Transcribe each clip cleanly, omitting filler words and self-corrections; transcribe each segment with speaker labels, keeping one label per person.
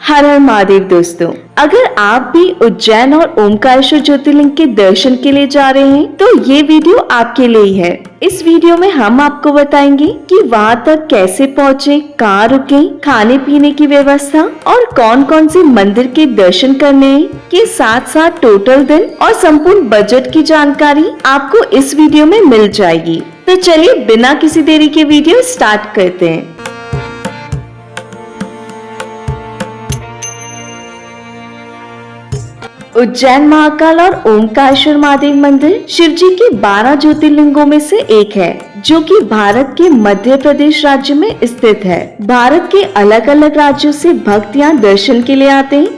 Speaker 1: हर हर महादेव दोस्तों, अगर आप भी उज्जैन और ओमकारेश्वर ज्योतिर्लिंग के दर्शन के लिए जा रहे हैं तो ये वीडियो आपके लिए ही है। इस वीडियो में हम आपको बताएंगे कि वहाँ तक कैसे पहुँचे, कहाँ रुके, खाने पीने की व्यवस्था और कौन कौन से मंदिर के दर्शन करने हैं के साथ साथ टोटल दिन और संपूर्ण बजट की जानकारी आपको इस वीडियो में मिल जाएगी। तो चलिए बिना किसी देरी के वीडियो स्टार्ट करते हैं। उज्जैन महाकाल और ओमकारेश्वर महादेव मंदिर शिव जी के 12 ज्योतिर्लिंगों में से एक है, जो कि भारत के मध्य प्रदेश राज्य में स्थित है। भारत के अलग अलग राज्यों से भक्त यहाँ दर्शन के लिए आते हैं।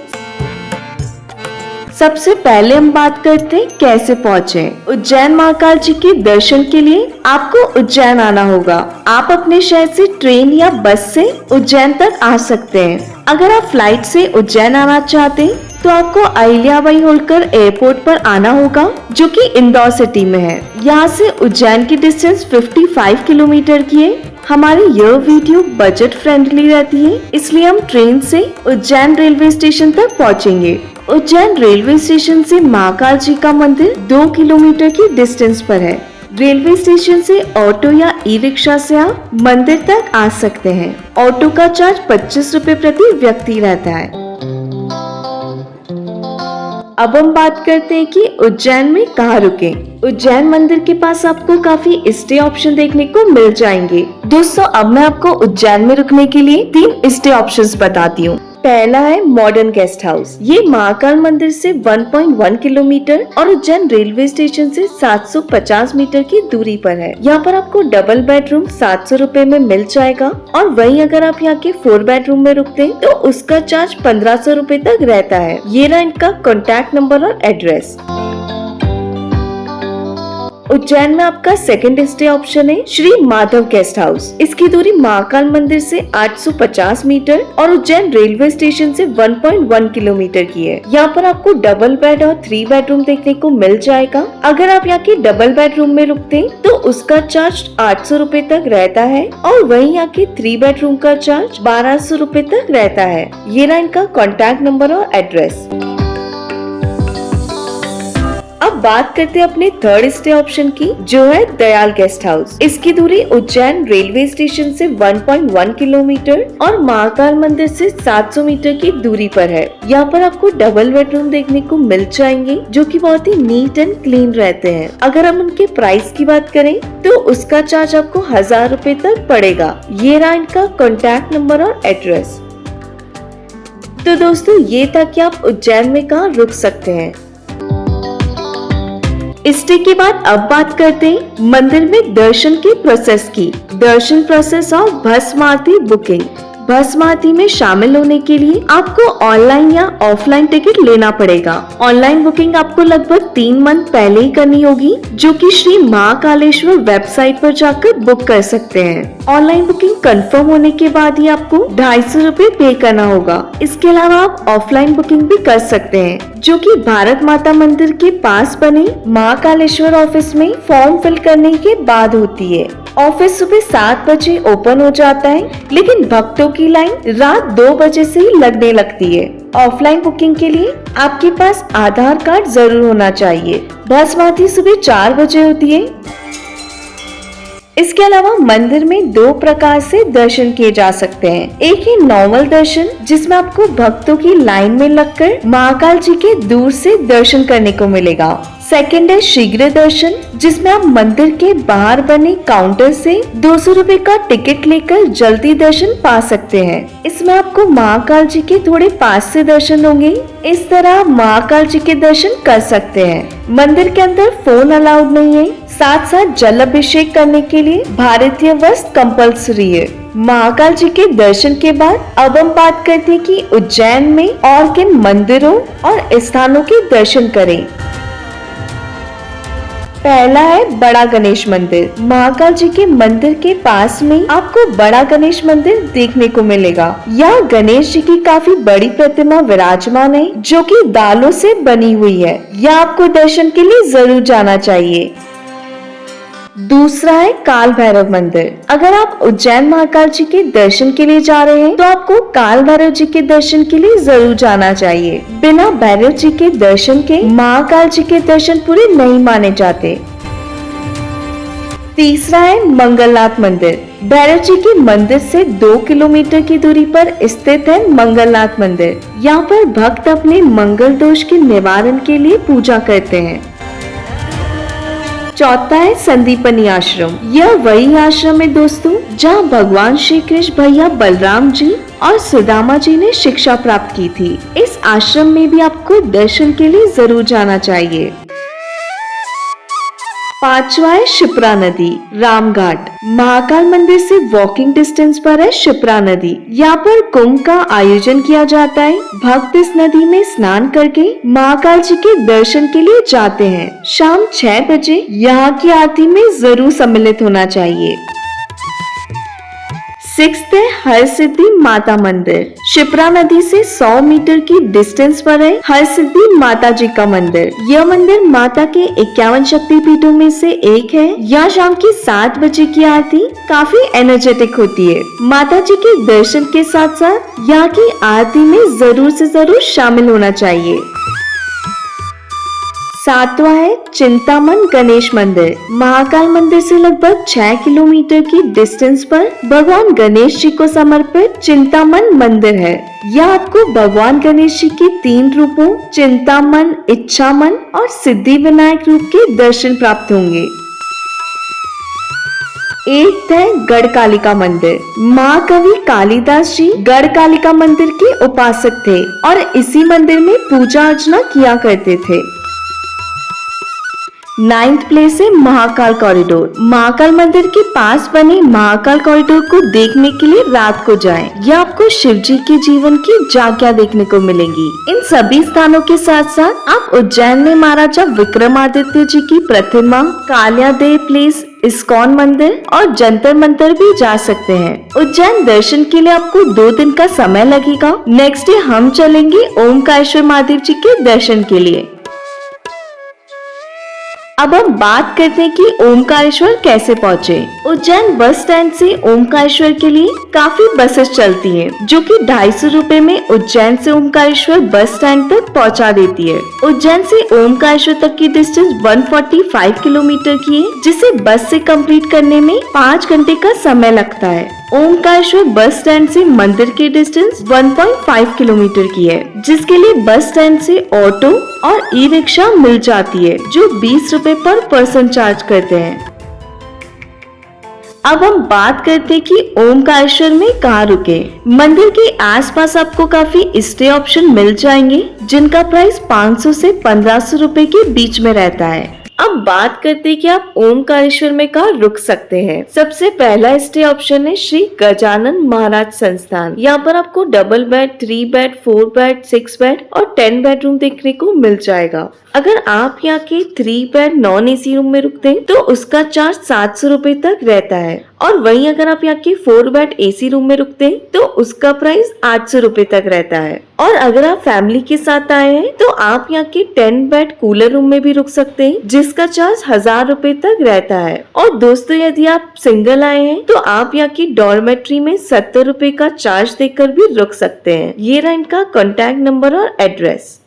Speaker 1: सबसे पहले हम बात करते हैं कैसे पहुँचे। उज्जैन महाकाल जी के दर्शन के लिए आपको उज्जैन आना होगा। आप अपने शहर से ट्रेन या बस से उज्जैन तक आ सकते हैं। अगर आप फ्लाइट से उज्जैन आना चाहते हैं तो आपको अहिल्याबाई होल्कर एयरपोर्ट पर आना होगा, जो कि इंदौर सिटी में है। यहाँ से उज्जैन की डिस्टेंस 55 किलोमीटर की है। हमारी यह वीडियो बजट फ्रेंडली रहती है, इसलिए हम ट्रेन से उज्जैन रेलवे स्टेशन तक पहुँचेंगे। उज्जैन रेलवे स्टेशन से महाकाल जी का मंदिर 2 किलोमीटर की डिस्टेंस पर है। रेलवे स्टेशन से ऑटो या ई रिक्शा से आप मंदिर तक आ सकते हैं। ऑटो का चार्ज 25 रुपए प्रति व्यक्ति रहता है। अब हम बात करते हैं कि उज्जैन में कहाँ रुके। उज्जैन मंदिर के पास आपको काफी स्टे ऑप्शन देखने को मिल जाएंगे। दोस्तों, अब मैं आपको उज्जैन में रुकने के लिए 3 स्टे ऑप्शंस बताती हूँ। पहला है मॉडर्न गेस्ट हाउस। ये महाकाल मंदिर से 1.1 किलोमीटर और उज्जैन रेलवे स्टेशन से 750 मीटर की दूरी पर है। यहाँ पर आपको डबल बेडरूम 700 रुपए में मिल जाएगा, और वहीं अगर आप यहाँ के 4 बेडरूम में रुकते हैं तो उसका चार्ज 1500 रुपए तक रहता है। ये रहा इनका कॉन्टैक्ट नंबर और एड्रेस। उज्जैन में आपका सेकंड स्टे ऑप्शन है श्री माधव गेस्ट हाउस। इसकी दूरी महाकाल मंदिर से 850 मीटर और उज्जैन रेलवे स्टेशन से 1.1 किलोमीटर की है। यहाँ पर आपको डबल बेड और 3 बेडरूम देखने को मिल जाएगा। अगर आप यहाँ के डबल बेडरूम में रुकते हैं तो उसका चार्ज 800 रुपए तक रहता है, और वहीं यहाँ के 3 बेडरूम का चार्ज 1200 रुपए तक रहता है। ये रहा इनका कॉन्टैक्ट नंबर और एड्रेस। अब बात करते हैं अपने थर्ड स्टे ऑप्शन की, जो है दयाल गेस्ट हाउस। इसकी दूरी उज्जैन रेलवे स्टेशन से 1.1 किलोमीटर और महाकाल मंदिर से 700 मीटर की दूरी पर है। यहाँ पर आपको डबल बेडरूम देखने को मिल जाएंगे, जो कि बहुत ही नीट एंड क्लीन रहते हैं। अगर हम उनके प्राइस की बात करें तो उसका चार्ज आपको 1000 रुपए तक पड़ेगा। ये रहा इनका कॉन्टैक्ट नंबर और एड्रेस। तो दोस्तों, ये था कि आप उज्जैन में कहाँ रुक सकते हैं। स्टे के बाद अब बात करते हैं मंदिर में दर्शन के प्रोसेस की। दर्शन प्रोसेस और भस्म आरती बुकिंग। भस्म आरती में शामिल होने के लिए आपको ऑनलाइन या ऑफलाइन टिकट लेना पड़ेगा। ऑनलाइन बुकिंग आपको लगभग 3 मंथ पहले ही करनी होगी, जो कि श्री महाकालेश्वर वेबसाइट पर जाकर बुक कर सकते हैं। ऑनलाइन बुकिंग कंफर्म होने के बाद ही आपको 250 रुपए पे करना होगा। इसके अलावा आप ऑफलाइन बुकिंग भी कर सकते हैं, जो कि भारत माता मंदिर के पास बने महाकालेश्वर ऑफिस में फॉर्म फिल करने के बाद होती है। ऑफिस सुबह 7 बजे ओपन हो जाता है, लेकिन भक्तों की लाइन रात 2 बजे से ही लगने लगती है। ऑफलाइन बुकिंग के लिए आपके पास आधार कार्ड जरूर होना चाहिए। भस्म आरती सुबह 4 बजे होती है। इसके अलावा मंदिर में 2 प्रकार से दर्शन किए जा सकते हैं। एक है नॉर्मल दर्शन, जिसमें आपको भक्तों की लाइन में लगकर महाकाल जी के दूर से दर्शन करने को मिलेगा। सेकंड है शीघ्र दर्शन, जिसमें आप मंदिर के बाहर बने काउंटर से 200 रुपए का टिकट लेकर जल्दी दर्शन पा सकते हैं। इसमें आपको महाकाल जी के थोड़े पास से दर्शन होंगे। इस तरह आप महाकाल जी के दर्शन कर सकते हैं। मंदिर के अंदर फोन अलाउड नहीं है। साथ साथ जल अभिषेक करने के लिए भारतीय वस्त्र कंपल्सरी है। महाकाल जी के दर्शन के बाद अब हम बात करते हैं कि उज्जैन में और किन मंदिरों और स्थानों के दर्शन करें। पहला है बड़ा गणेश मंदिर। महाकाल जी के मंदिर के पास में आपको बड़ा गणेश मंदिर देखने को मिलेगा। यहाँ गणेश जी की काफी बड़ी प्रतिमा विराजमान है, जो कि दालों से बनी हुई है। यहाँ आपको दर्शन के लिए जरूर जाना चाहिए। दूसरा है काल भैरव मंदिर। अगर आप उज्जैन महाकाल जी के दर्शन के लिए जा रहे हैं तो आपको काल भैरव जी के दर्शन के लिए जरूर जाना चाहिए। बिना भैरव जी के दर्शन के महाकाल जी के दर्शन पूरे नहीं माने जाते। तीसरा है मंगलनाथ मंदिर। भैरव जी के मंदिर से 2 किलोमीटर की दूरी पर स्थित है मंगलनाथ मंदिर। यहाँ पर भक्त अपने मंगल दोष के निवारण के लिए पूजा करते हैं। चौथा है संदीपनी आश्रम। यह वही आश्रम है दोस्तों जहाँ भगवान श्री कृष्ण भैया बलराम जी और सुदामा जी ने शिक्षा प्राप्त की थी। इस आश्रम में भी आपको दर्शन के लिए जरूर जाना चाहिए। पांचवा है शिप्रा नदी, रामघाट। महाकाल मंदिर से वॉकिंग डिस्टेंस पर है शिप्रा नदी। यहाँ पर कुंभ का आयोजन किया जाता है। भक्त इस नदी में स्नान करके महाकाल जी के दर्शन के लिए जाते हैं। शाम 6 बजे यहाँ की आरती में जरूर सम्मिलित होना चाहिए। सिक्स्थ है हरसिद्धि माता मंदिर। शिप्रा नदी से 100 मीटर की डिस्टेंस पर है हरसिद्धि माता जी का मंदिर। यह मंदिर माता के 51 शक्तिपीठों में से एक है। यहाँ शाम की 7 बजे की आरती काफी एनर्जेटिक होती है। माता जी के दर्शन के साथ साथ यहाँ की आरती में जरूर से जरूर शामिल होना चाहिए। सातवां है चिंतामन गणेश मंदिर। महाकाल मंदिर से लगभग 6 किलोमीटर की डिस्टेंस पर भगवान गणेश जी को समर्पित चिंतामन मंदिर है। यहाँ आपको भगवान गणेश जी के 3 रूपों चिंतामन, इच्छामन और सिद्धि विनायक रूप के दर्शन प्राप्त होंगे। एक है गढ़कालिका मंदिर। महाकवि कालिदास जी गढ़कालिका मंदिर के उपासक थे और इसी मंदिर में पूजा अर्चना किया करते थे। 9th प्लेस है महाकाल कॉरिडोर। महाकाल मंदिर के पास बने महाकाल कॉरिडोर को देखने के लिए रात को जाएं। यह आपको शिव जी के जीवन की झांकियां देखने को मिलेंगी। इन सभी स्थानों के साथ साथ आप उज्जैन में महाराजा विक्रमादित्य जी की प्रतिमा, कालियादेव प्लेस, इस्कॉन मंदिर और जंतर मंतर भी जा सकते हैं। उज्जैन दर्शन के लिए आपको 2 दिन का समय लगेगा। नेक्स्ट डे हम चलेंगे ओमकारेश्वर महादेव जी के दर्शन के लिए। अब हम बात करते हैं कि ओमकारेश्वर कैसे पहुँचे। उज्जैन बस स्टैंड से ओमकारेश्वर के लिए काफी बसेस चलती हैं, जो कि 250 रुपए में उज्जैन से ओमकारेश्वर बस स्टैंड तक पहुंचा देती है। उज्जैन से ओमकारेश्वर तक की डिस्टेंस 145 किलोमीटर की है, जिसे बस से कंप्लीट करने में 5 घंटे का समय लगता है। ओमकारेश्वर बस स्टैंड से मंदिर की डिस्टेंस 1.5 किलोमीटर की है, जिसके लिए बस स्टैंड से ऑटो और ई रिक्शा मिल जाती है, जो 20 रुपए पर पर्सन चार्ज करते हैं। अब हम बात करते हैं कि ओमकारेश्वर में कहाँ रुके। मंदिर के आसपास आपको काफी स्टे ऑप्शन मिल जाएंगे, जिनका प्राइस 500 से 1500 रुपए के बीच में रहता है। अब बात करते हैं कि आप ओमकारेश्वर में कहाँ रुक सकते हैं। सबसे पहला स्टे ऑप्शन है श्री गजानन महाराज संस्थान। यहाँ पर आपको double bed, 3 bed, 4 bed, 6 bed और 10 बेडरूम देखने को मिल जाएगा। अगर आप यहाँ के 3 बेड नॉन एसी रूम में रुकते हैं तो उसका चार्ज 700 रुपए तक रहता है, और वहीं अगर आप यहाँ के 4 बेड एसी रूम में रुकते हैं तो उसका प्राइस 800 रुपए तक रहता है। और अगर आप फैमिली के साथ आए हैं तो आप यहाँ के 10 बेड कूलर रूम में भी रुक सकते हैं, जिसका चार्ज 1000 रुपए तक रहता है। और दोस्तों, यदि आप सिंगल आए हैं तो आप यहाँ की डॉर्मेट्री में 70 रुपए का चार्ज देकर भी रुक सकते हैं। ये रहा इनका कॉन्टैक्ट नंबर और एड्रेस।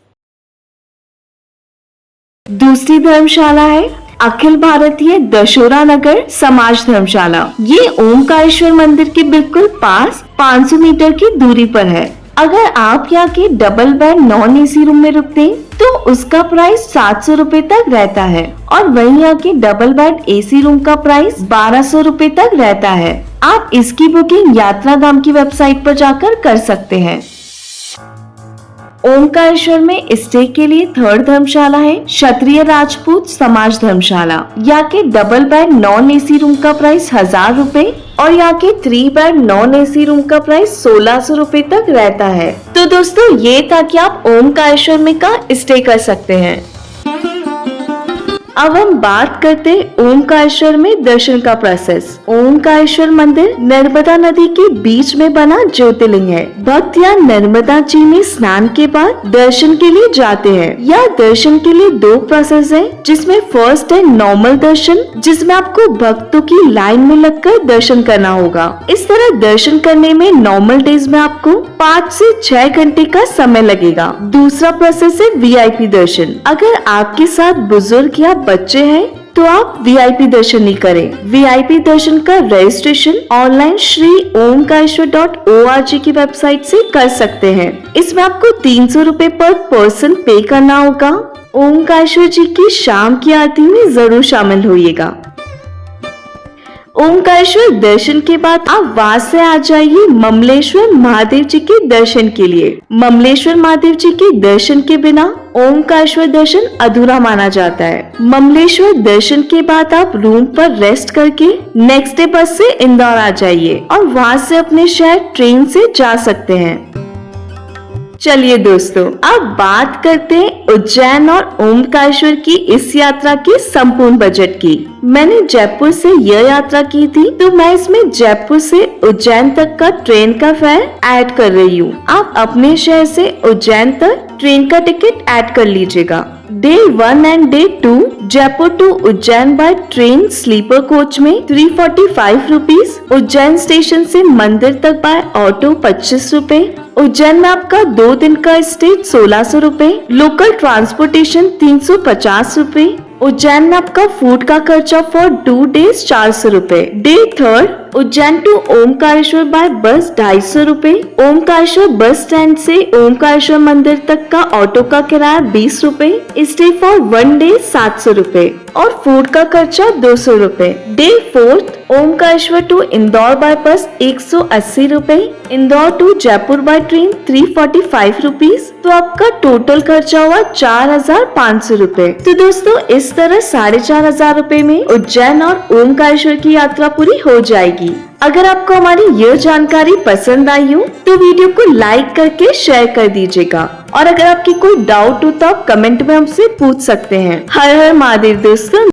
Speaker 1: दूसरी धर्मशाला है अखिल भारतीय दशोरा नगर समाज धर्मशाला। ये ओमकारेश्वर मंदिर के बिल्कुल पास 500 मीटर की दूरी पर है। अगर आप यहाँ के double bed non AC room में रुकते हैं तो उसका प्राइस 700 रुपए तक रहता है, और वहीं यहाँ के डबल बेड एसी रूम का प्राइस 1200 रुपए तक रहता है। आप इसकी बुकिंग यात्रा धाम की वेबसाइट पर जाकर कर सकते हैं। ओमकारेश्वर में स्टे के लिए 3rd धर्मशाला है क्षत्रिय राजपूत समाज धर्मशाला। यहाँ के double bed non AC room का प्राइस 1000 रुपए और यहाँ के 3 बेड नॉन एसी रूम का प्राइस 1600 रुपए तक रहता है। तो दोस्तों, ये था कि आप ओमकारेश्वर में कहाँ स्टे कर सकते हैं। अब हम बात करते हैं ओमकारेश्वर में दर्शन का प्रोसेस। ओमकारेश्वर मंदिर नर्मदा नदी के बीच में बना ज्योतिर्लिंग है। भक्त यहाँ नर्मदा जी में स्नान के बाद दर्शन के लिए जाते हैं। यह दर्शन के लिए 2 प्रोसेस है, जिसमें फर्स्ट है नॉर्मल दर्शन, जिसमें आपको भक्तों की लाइन में लगकर दर्शन करना होगा। इस तरह दर्शन करने में नॉर्मल डेज में आपको 5 से 6 घंटे का समय लगेगा। दूसरा प्रोसेस है VIP दर्शन। अगर आपके साथ बुजुर्ग या बच्चे हैं तो आप VIP दर्शन नहीं करें। VIP दर्शन का रजिस्ट्रेशन ऑनलाइन श्री ओमकारेश्वर.org की वेबसाइट से कर सकते हैं। इसमें आपको 300 रुपए पर पर्सन पे करना होगा। ओमकारेश्वर जी की शाम की आरती में जरूर शामिल होइएगा। ओमकारेश्वर दर्शन के बाद आप वहां से आ जाइए ममलेश्वर महादेव जी के दर्शन के लिए। ममलेश्वर महादेव जी के दर्शन के बिना ओमकारेश्वर दर्शन अधूरा माना जाता है। ममलेश्वर दर्शन के बाद आप रूम पर रेस्ट करके नेक्स्ट डे बस से इंदौर आ जाइए और वहां से अपने शहर ट्रेन से जा सकते हैं। चलिए दोस्तों, अब बात करते हैं उज्जैन और ओमकारेश्वर की इस यात्रा के संपूर्ण बजट की। मैंने जयपुर से यह यात्रा की थी, तो मैं इसमें जयपुर से उज्जैन तक का ट्रेन का फेयर ऐड कर रही हूँ। आप अपने शहर से उज्जैन तक ट्रेन का टिकट ऐड कर लीजिएगा। Day 1 and day 2 Jaipur to Ujjain by train sleeper coach में 345 रुपीज। उज्जैन स्टेशन से मंदिर तक बाय ऑटो 25 रुपए। उज्जैन में आपका 2 दिन का स्टे 1600 रुपए। लोकल ट्रांसपोर्टेशन 350 रुपए। उज्जैन में आपका फूड का खर्चा फॉर 2 डेज 400 रुपए। Day 3 Ujjain to Omkareshwar by bus 250 रुपए। ओमकारेश्वर बस स्टैंड से ओमकारेश्वर मंदिर तक का ऑटो का किराया 20 रुपए। स्टे फॉर 1 डे 700 रुपए और फूड का खर्चा 200 रुपए। Day 4 Omkareshwar to Indore by bus 180 रुपए। Indore to Jaipur by train 345 rupees. तो आपका टोटल खर्चा हुआ 4500 रुपए। तो दोस्तों, इस तरह 4500 रुपए में उज्जैन और ओमकारेश्वर की यात्रा पूरी हो जाएगी। अगर आपको हमारी यह जानकारी पसंद आई हो तो वीडियो को लाइक करके शेयर कर दीजिएगा और अगर आपकी कोई डाउट हो तो आप कमेंट में हमसे पूछ सकते हैं। हर हर महादेव दोस्तों।